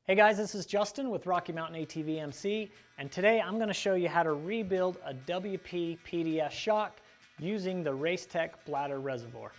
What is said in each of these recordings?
Hey guys, this is Justin with Rocky Mountain ATV MC, and today I'm going to show you how to rebuild a WP PDS Shock using the Racetech Bladder reservoir.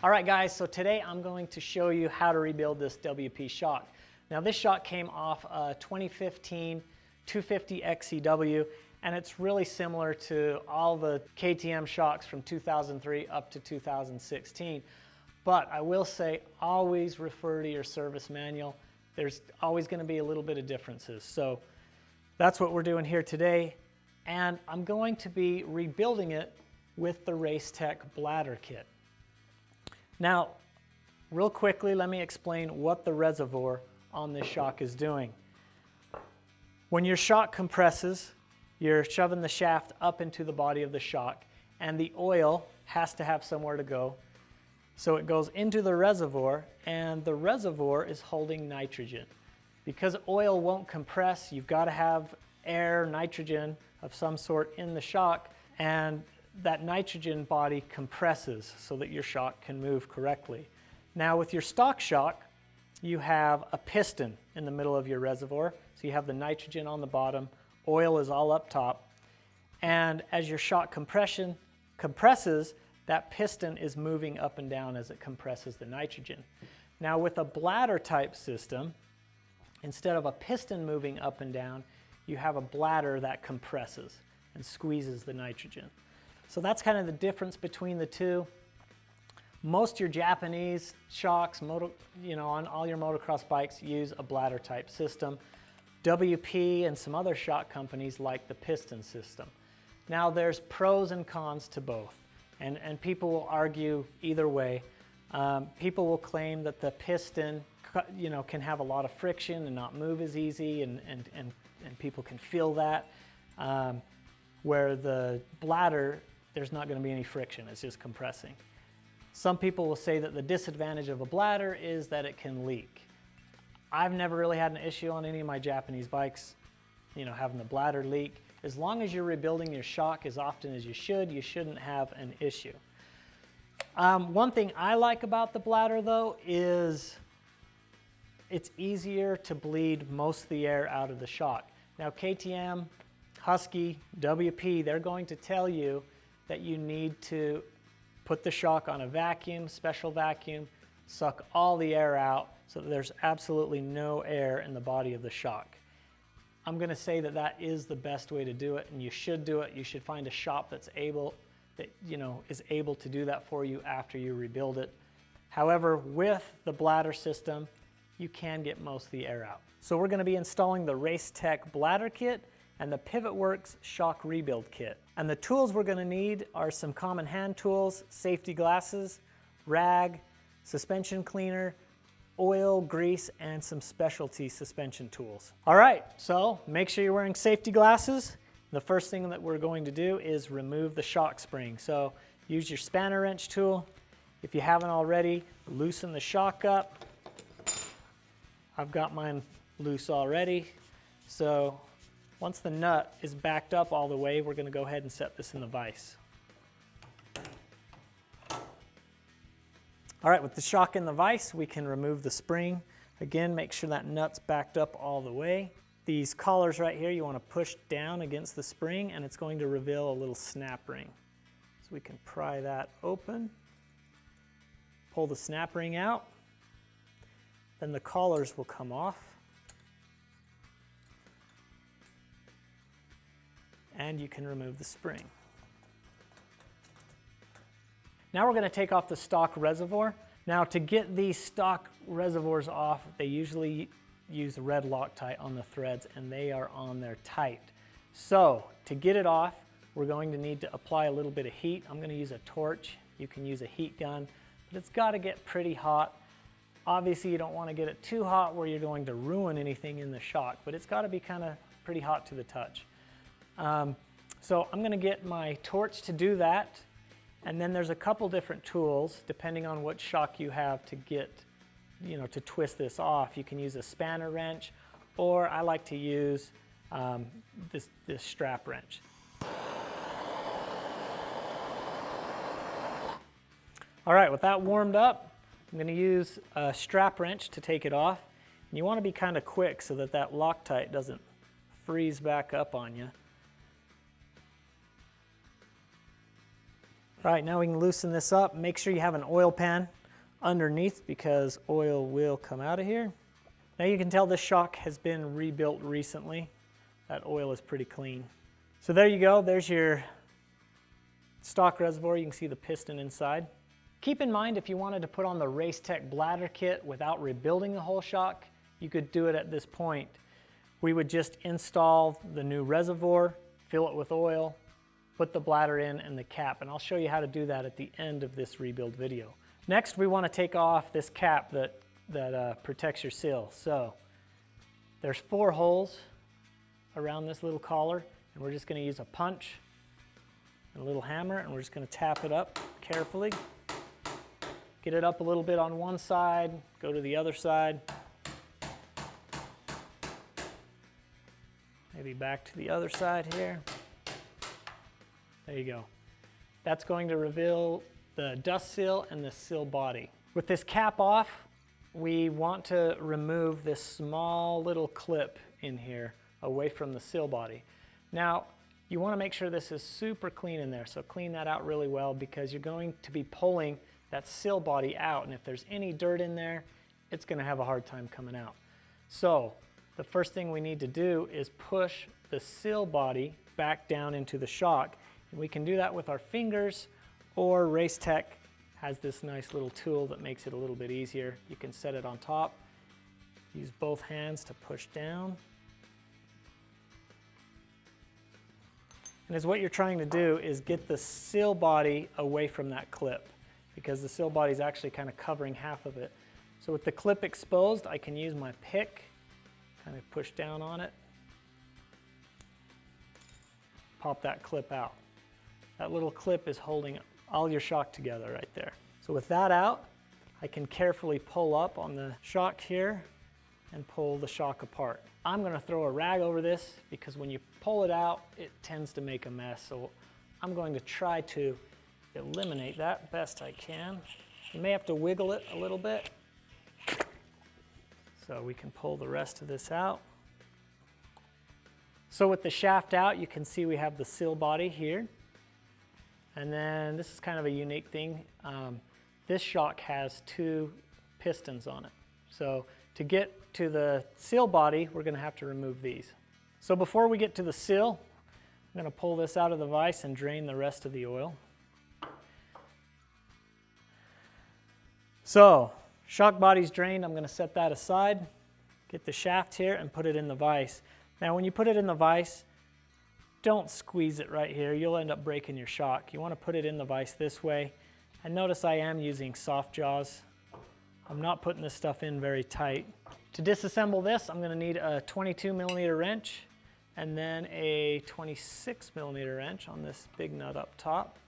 Alright guys, so today I'm going to show you how to rebuild this WP Shock. Now this shock came off a 2015 250 XCW, and it's really similar to all the KTM shocks from 2003 up to 2016. But I will say, always refer to your service manual. There's always going to be a little bit of differences. So that's what we're doing here today. And I'm going to be rebuilding it with the Racetech Bladder kit. Now, real quickly, let me explain what the reservoir on this shock is doing. When your shock compresses, you're shoving the shaft up into the body of the shock, and the oil has to have somewhere to go. So it goes into the reservoir, and the reservoir is holding nitrogen. Because oil won't compress, you've got to have air, nitrogen of some sort in the shock, and that nitrogen body compresses so that your shock can move correctly. Now with your stock shock, you have a piston in the middle of your reservoir, so you have the nitrogen on the bottom, oil is all up top, and as your shock compresses, that piston is moving up and down as it compresses the nitrogen. Now with a bladder type system, instead of a piston moving up and down, you have a bladder that compresses and squeezes the nitrogen. So that's kind of the difference between the two. Most of your Japanese shocks, on all your motocross bikes, use a bladder type system. WP and some other shock companies like the piston system. Now there's pros and cons to both, and people will argue either way. People will claim that the piston can have a lot of friction and not move as easy, and people can feel that, where the bladder, there's not going to be any friction, it's just compressing. Some people will say that the disadvantage of a bladder is that it can leak. I've never really had an issue on any of my Japanese bikes, having the bladder leak. As long as you're rebuilding your shock as often as you shouldn't have an issue. One thing I like about the bladder though is it's easier to bleed most of the air out of the shock. Now KTM, Husky, WP, they're going to tell you that you need to put the shock on a vacuum, special vacuum, suck all the air out so that there's absolutely no air in the body of the shock. I'm going to say that that is the best way to do it, and you should do it. You should find a shop is able to do that for you after you rebuild it. However, with the bladder system, you can get most of the air out. So we're going to be installing the Racetech Bladder kit and the PivotWorks shock rebuild kit. And the tools we're going to need are some common hand tools, safety glasses, rag, suspension cleaner, oil, grease, and some specialty suspension tools. All right, so make sure you're wearing safety glasses. The first thing that we're going to do is remove the shock spring. So use your spanner wrench tool. If you haven't already, loosen the shock up. I've got mine loose already. So once the nut is backed up all the way, we're going to go ahead and set this in the vise. All right, with the shock in the vise, we can remove the spring. Again, make sure that nut's backed up all the way. These collars right here, you want to push down against the spring, and it's going to reveal a little snap ring. So we can pry that open, pull the snap ring out, then the collars will come off. And you can remove the spring. Now we're going to take off the stock reservoir. Now to get these stock reservoirs off, they usually use red Loctite on the threads, and they are on there tight. So to get it off, we're going to need to apply a little bit of heat. I'm going to use a torch. You can use a heat gun, but it's got to get pretty hot. Obviously you don't want to get it too hot where you're going to ruin anything in the shock, but it's got to be kind of pretty hot to the touch. So I'm going to get my torch to do that, and then there's a couple different tools depending on what shock you have to get, to twist this off. You can use a spanner wrench, or I like to use this strap wrench. All right, with that warmed up, I'm going to use a strap wrench to take it off. And you want to be kind of quick so that that Loctite doesn't freeze back up on you. All right, now we can loosen this up. Make sure you have an oil pan underneath because oil will come out of here. Now you can tell this shock has been rebuilt recently. That oil is pretty clean. So there you go, there's your stock reservoir. You can see the piston inside. Keep in mind, if you wanted to put on the Racetech Bladder kit without rebuilding the whole shock, you could do it at this point. We would just install the new reservoir, fill it with oil, put the bladder in and the cap, and I'll show you how to do that at the end of this rebuild video. Next, we want to take off this cap that protects your sill. So there's 4 holes around this little collar, and we're just going to use a punch and a little hammer, and we're just going to tap it up carefully. Get it up a little bit on one side, go to the other side. Maybe back to the other side here. There you go. That's going to reveal the dust seal and the sill body. With this cap off, we want to remove this small little clip in here away from the sill body. Now, you want to make sure this is super clean in there, so clean that out really well because you're going to be pulling that sill body out, and if there's any dirt in there, it's going to have a hard time coming out. So the first thing we need to do is push the sill body back down into the shock, and we can do that with our fingers, or Racetech has this nice little tool that makes it a little bit easier. You can set it on top, use both hands to push down. And as what you're trying to do is get the sill body away from that clip, because the sill body is actually kind of covering half of it. So with the clip exposed, I can use my pick, kind of push down on it, pop that clip out. That little clip is holding all your shock together right there. So with that out, I can carefully pull up on the shock here and pull the shock apart. I'm going to throw a rag over this because when you pull it out, it tends to make a mess. So I'm going to try to eliminate that best I can. You may have to wiggle it a little bit. So we can pull the rest of this out. So with the shaft out, you can see we have the sill body here. And then this is kind of a unique thing. This shock has 2 pistons on it. So to get to the sill body, we're going to have to remove these. So before we get to the sill, I'm going to pull this out of the vise and drain the rest of the oil. So shock body's drained. I'm going to set that aside, get the shaft here and put it in the vise. Now when you put it in the vise, don't squeeze it right here. You'll end up breaking your shock. You want to put it in the vise this way. And notice I am using soft jaws. I'm not putting this stuff in very tight. To disassemble this, I'm going to need a 22mm wrench and then a 26mm wrench on this big nut up top.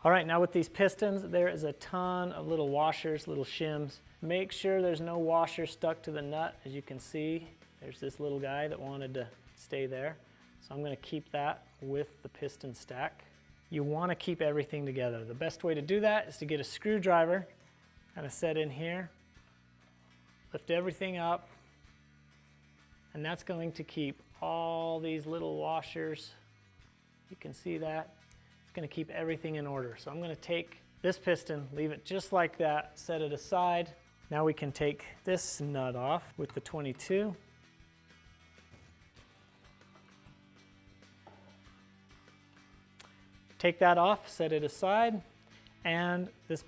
All right, now with these pistons, there is a ton of little washers, little shims. Make sure there's no washer stuck to the nut. As you can see, there's this little guy that wanted to stay there. So I'm going to keep that with the piston stack. You want to keep everything together. The best way to do that is to get a screwdriver, kind of set in here, lift everything up, and that's going to keep all these little washers. You can see that. It's going to keep everything in order. So I'm going to take this piston, leave it just like that, set it aside. Now we can take this nut off with the 22. Take that off, set it aside, and this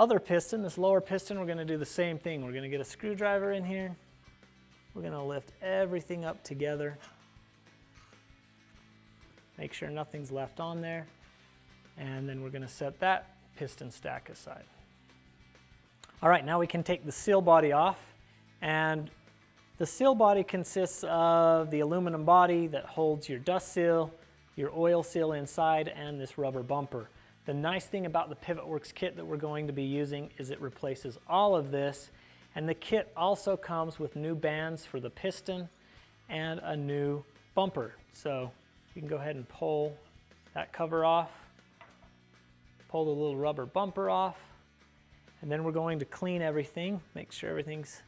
other piston, this lower piston, we're going to do the same thing. We're going to get a screwdriver in here. We're going to lift everything up together. Make sure nothing's left on there. And then we're going to set that piston stack aside. All right, now we can take the sill body off. And the sill body consists of the aluminum body that holds your dust seal, your oil seal inside, and this rubber bumper. The nice thing about the PivotWorks kit that we're going to be using is it replaces all of this. And the kit also comes with new bands for the piston and a new bumper. So you can go ahead and pull that cover off, pull the little rubber bumper off, and then we're going to clean everything, make sure everything's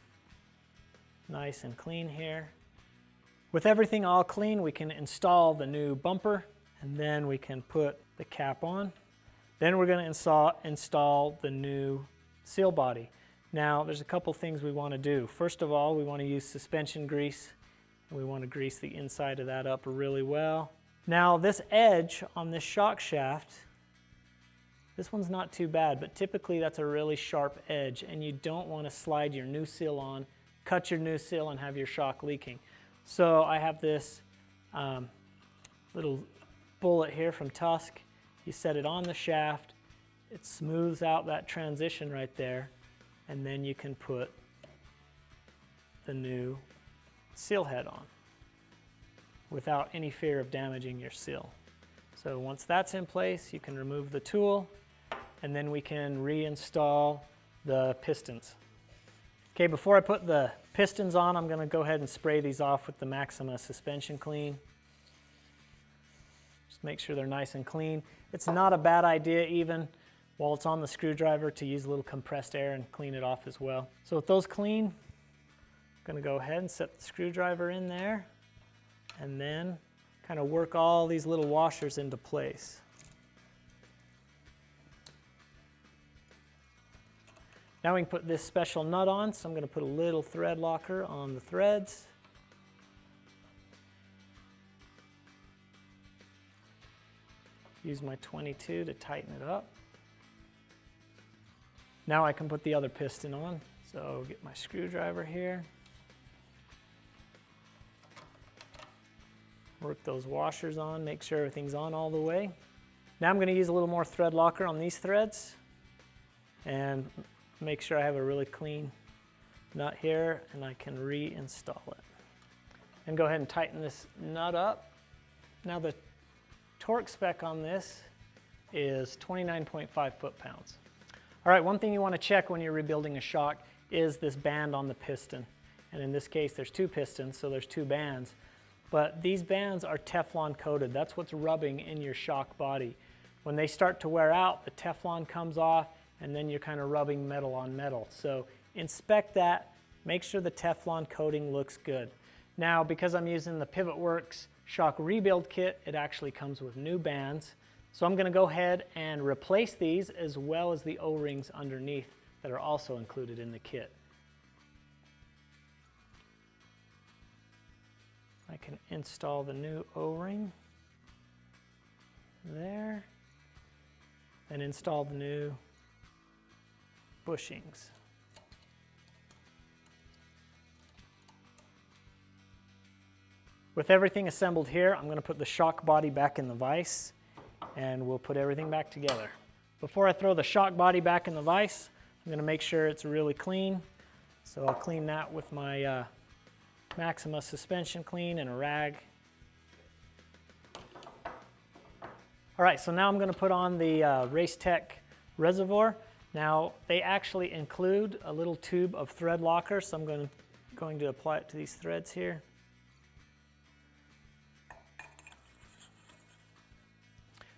nice and clean here. With everything all clean, we can install the new bumper, and then we can put the cap on. Then we're going to install the new seal body. Now, there's a couple things we want to do. First of all, we want to use suspension grease, and we want to grease the inside of that up really well. Now, this edge on this shock shaft, this one's not too bad, but typically that's a really sharp edge, and you don't want to slide your new seal on, cut your new seal, and have your shock leaking. So I have this little bullet here from Tusk. You set it on the shaft, it smooths out that transition right there, and then you can put the new seal head on without any fear of damaging your seal. So once that's in place, you can remove the tool, and then we can reinstall the pistons. Okay, before I put the pistons on, I'm going to go ahead and spray these off with the Maxima suspension clean. Just make sure they're nice and clean. It's not a bad idea even while it's on the screwdriver to use a little compressed air and clean it off as well. So with those clean, I'm going to go ahead and set the screwdriver in there and then kind of work all these little washers into place. Now we can put this special nut on, so I'm going to put a little thread locker on the threads. Use my 22 to tighten it up. Now I can put the other piston on, so get my screwdriver here. Work those washers on, make sure everything's on all the way. Now I'm going to use a little more thread locker on these threads and make sure I have a really clean nut here, and I can reinstall it. And go ahead and tighten this nut up. Now the torque spec on this is 29.5 foot-pounds. All right, one thing you want to check when you're rebuilding a shock is this band on the piston. And in this case, there's two pistons, so there's two bands. But these bands are Teflon coated. That's what's rubbing in your shock body. When they start to wear out, the Teflon comes off, and then you're kind of rubbing metal on metal. So inspect that, make sure the Teflon coating looks good. Now, because I'm using the PivotWorks shock rebuild kit, it actually comes with new bands. So I'm going to go ahead and replace these as well as the O-rings underneath that are also included in the kit. I can install the new O-ring there, and install the new bushings. With everything assembled here, I'm going to put the shock body back in the vise, and we'll put everything back together. Before I throw the shock body back in the vise, I'm going to make sure it's really clean. So I'll clean that with my Maxima suspension clean and a rag. All right, so now I'm going to put on the Racetech reservoir. Now, they actually include a little tube of thread locker, so I'm going to apply it to these threads here.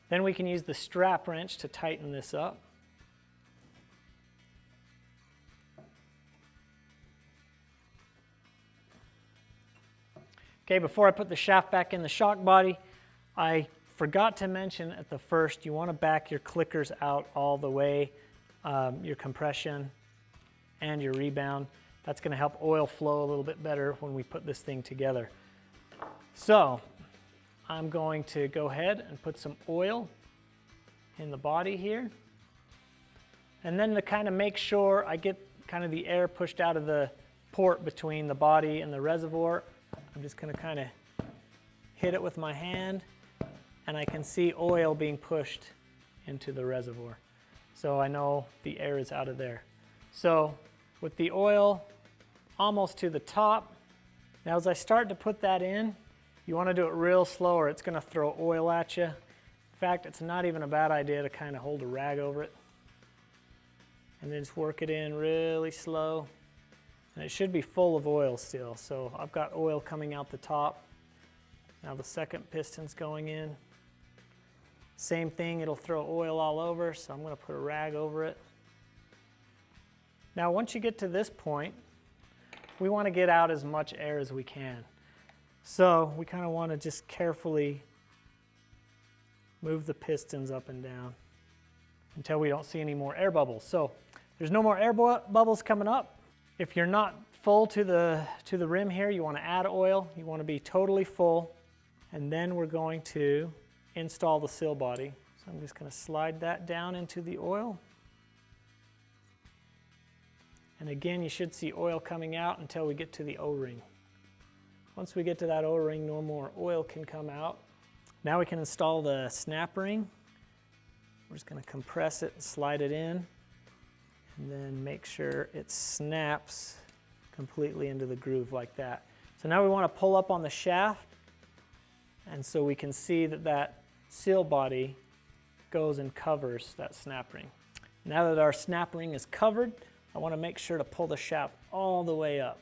Then we can use the strap wrench to tighten this up. Okay, before I put the shaft back in the shock body, I forgot to mention at the first, you want to back your clickers out all the way, your compression and your rebound. That's going to help oil flow a little bit better when we put this thing together. So I'm going to go ahead and put some oil in the body here. And then to kind of make sure I get kind of the air pushed out of the port between the body and the reservoir, I'm just going to kind of hit it with my hand, and I can see oil being pushed into the reservoir. So I know the air is out of there. So with the oil almost to the top, now as I start to put that in, you want to do it real slow or it's going to throw oil at you. In fact, it's not even a bad idea to kind of hold a rag over it and then just work it in really slow. And it should be full of oil still. So I've got oil coming out the top. Now the second piston's going in. Same thing, it'll throw oil all over, so I'm going to put a rag over it. Now once you get to this point, we want to get out as much air as we can. So we kind of want to just carefully move the pistons up and down until we don't see any more air bubbles. So there's no more air bubbles coming up. If you're not full to the rim here, you want to add oil. You want to be totally full. And then we're going to install the sill body. So I'm just going to slide that down into the oil. And again, you should see oil coming out until we get to the O-ring. Once we get to that O-ring, no more oil can come out. Now we can install the snap ring. We're just going to compress it and slide it in, and then make sure it snaps completely into the groove like that. So now we want to pull up on the shaft, and so we can see that that seal body goes and covers that snap ring. Now that our snap ring is covered, I want to make sure to pull the shaft all the way up.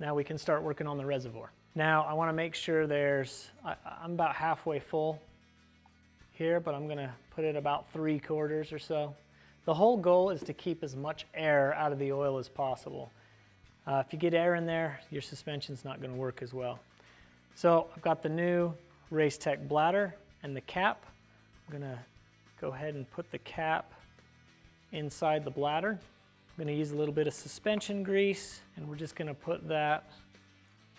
Now we can start working on the reservoir. Now I want to make sure I'm about halfway full here, but I'm going to put it about 3/4 or so. The whole goal is to keep as much air out of the oil as possible. If you get air in there, your suspension's not going to work as well. So I've got the new Race Tech bladder and the cap. I'm going to go ahead and put the cap inside the bladder. I'm going to use a little bit of suspension grease, and we're just going to put that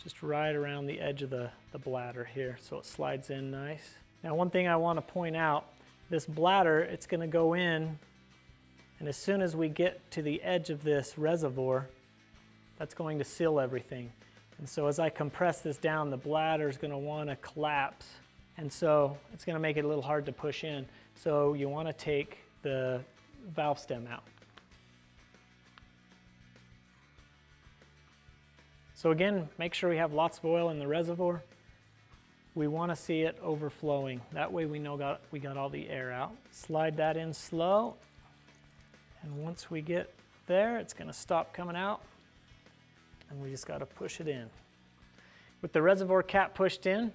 just right around the edge of the bladder here so it slides in nice. Now one thing I want to point out, this bladder, it's going to go in, and as soon as we get to the edge of this reservoir, that's going to seal everything. And so as I compress this down, the bladder is going to want to collapse, and so it's going to make it a little hard to push in. So you want to take the valve stem out. So again, make sure we have lots of oil in the reservoir. We want to see it overflowing. That way we know we got all the air out. Slide that in slow, and once we get there, it's going to stop coming out, and we just got to push it in. With the reservoir cap pushed in,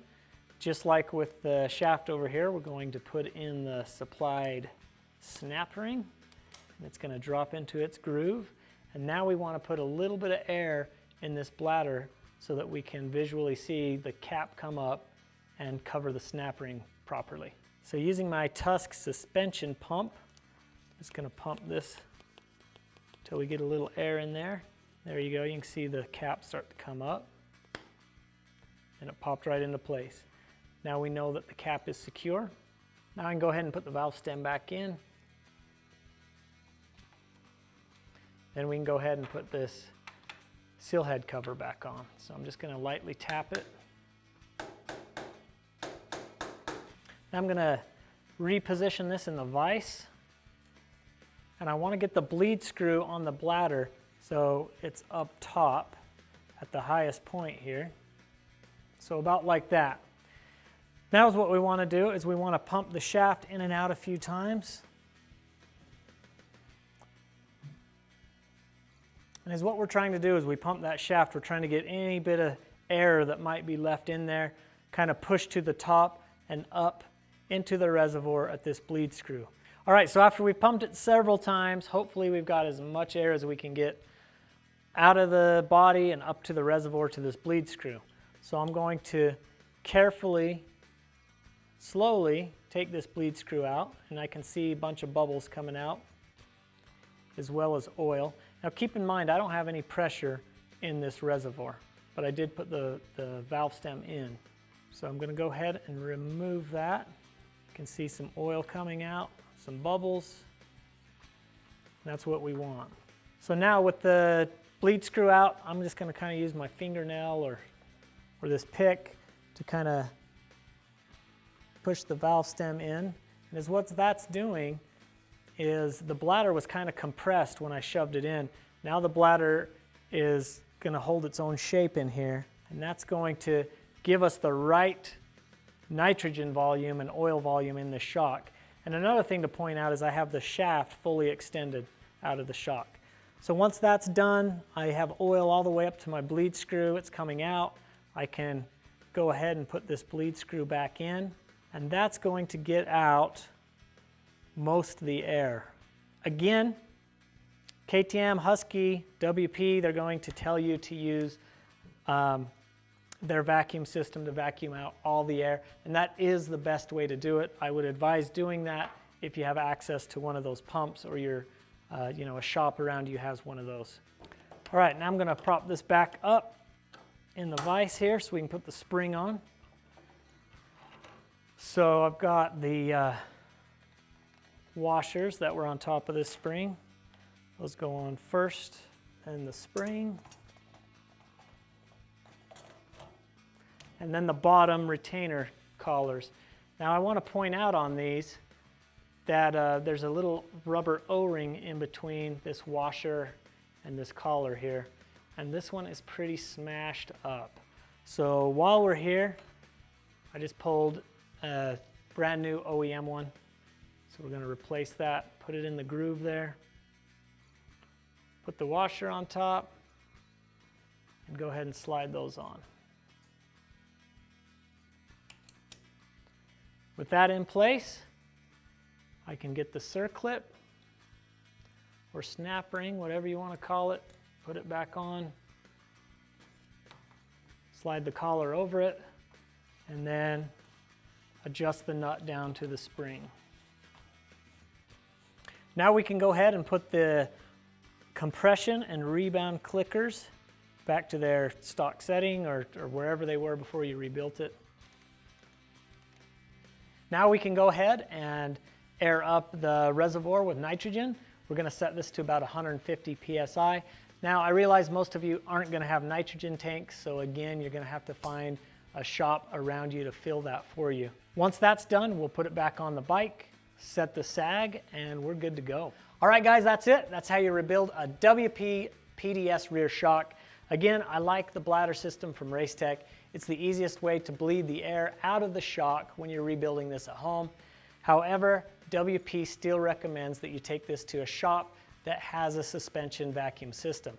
just like with the shaft over here, we're going to put in the supplied snap ring, and it's going to drop into its groove. And now we want to put a little bit of air in this bladder so that we can visually see the cap come up and cover the snap ring properly. So using my Tusk suspension pump, I'm just going to pump this until we get a little air in there. There you go, you can see the cap start to come up, and it popped right into place. Now we know that the cap is secure. Now I can go ahead and put the valve stem back in. Then we can go ahead and put this seal head cover back on. So I'm just going to lightly tap it. Now I'm going to reposition this in the vise, and I want to get the bleed screw on the bladder so it's up top at the highest point here. So about like that. Now is what we want to do is we want to pump the shaft in and out a few times. And as what we're trying to do is we pump that shaft, we're trying to get any bit of air that might be left in there, kind of push to the top and up into the reservoir at this bleed screw. All right, so after we've pumped it several times, hopefully we've got as much air as we can get out of the body and up to the reservoir to this bleed screw. So I'm going to carefully, slowly take this bleed screw out, and I can see a bunch of bubbles coming out as well as oil. Now keep in mind, I don't have any pressure in this reservoir, but I did put the valve stem in. So I'm going to go ahead and remove that. You can see some oil coming out, some bubbles. That's what we want. So now with the bleed screw out, I'm just going to kind of use my fingernail or this pick to kind of push the valve stem in. And as what that's doing is the bladder was kind of compressed when I shoved it in. Now the bladder is going to hold its own shape in here, and that's going to give us the right nitrogen volume and oil volume in the shock. And another thing to point out is I have the shaft fully extended out of the shock. So once that's done, I have oil all the way up to my bleed screw. It's coming out. I can go ahead and put this bleed screw back in, and that's going to get out most of the air. Again, KTM, Husky, WP, they're going to tell you to use their vacuum system to vacuum out all the air, and that is the best way to do it. I would advise doing that if you have access to one of those pumps, or your, a shop around you has one of those. All right, now I'm going to prop this back up in the vise here so we can put the spring on. So I've got the washers that were on top of this spring. Those go on first, then the spring, and then the bottom retainer collars. Now I want to point out on these that there's a little rubber O-ring in between this washer and this collar here, and this one is pretty smashed up. So while we're here, I just pulled a brand new OEM one. So we're going to replace that, put it in the groove there, put the washer on top, and go ahead and slide those on. With that in place, I can get the circlip or snap ring, whatever you want to call it, put it back on, slide the collar over it, and then adjust the nut down to the spring. Now we can go ahead and put the compression and rebound clickers back to their stock setting or wherever they were before you rebuilt it. Now we can go ahead and air up the reservoir with nitrogen. We're going to set this to about 150 psi. Now I realize most of you aren't going to have nitrogen tanks, so again you're going to have to find a shop around you to fill that for you. Once that's done, we'll put it back on the bike, set the sag, and we're good to go. All right guys, that's it. That's how you rebuild a WP PDS rear shock. Again, I like the bladder system from Racetech. It's the easiest way to bleed the air out of the shock when you're rebuilding this at home. However, WP still recommends that you take this to a shop that has a suspension vacuum system.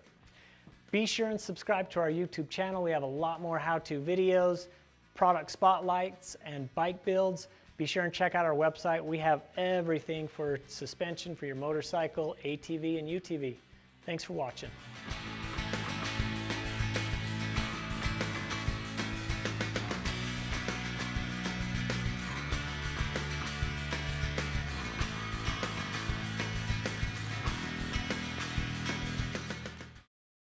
Be sure and subscribe to our YouTube channel. We have a lot more how-to videos, product spotlights, and bike builds. Be sure and check out our website. We have everything for suspension for your motorcycle, ATV, and UTV. Thanks for watching.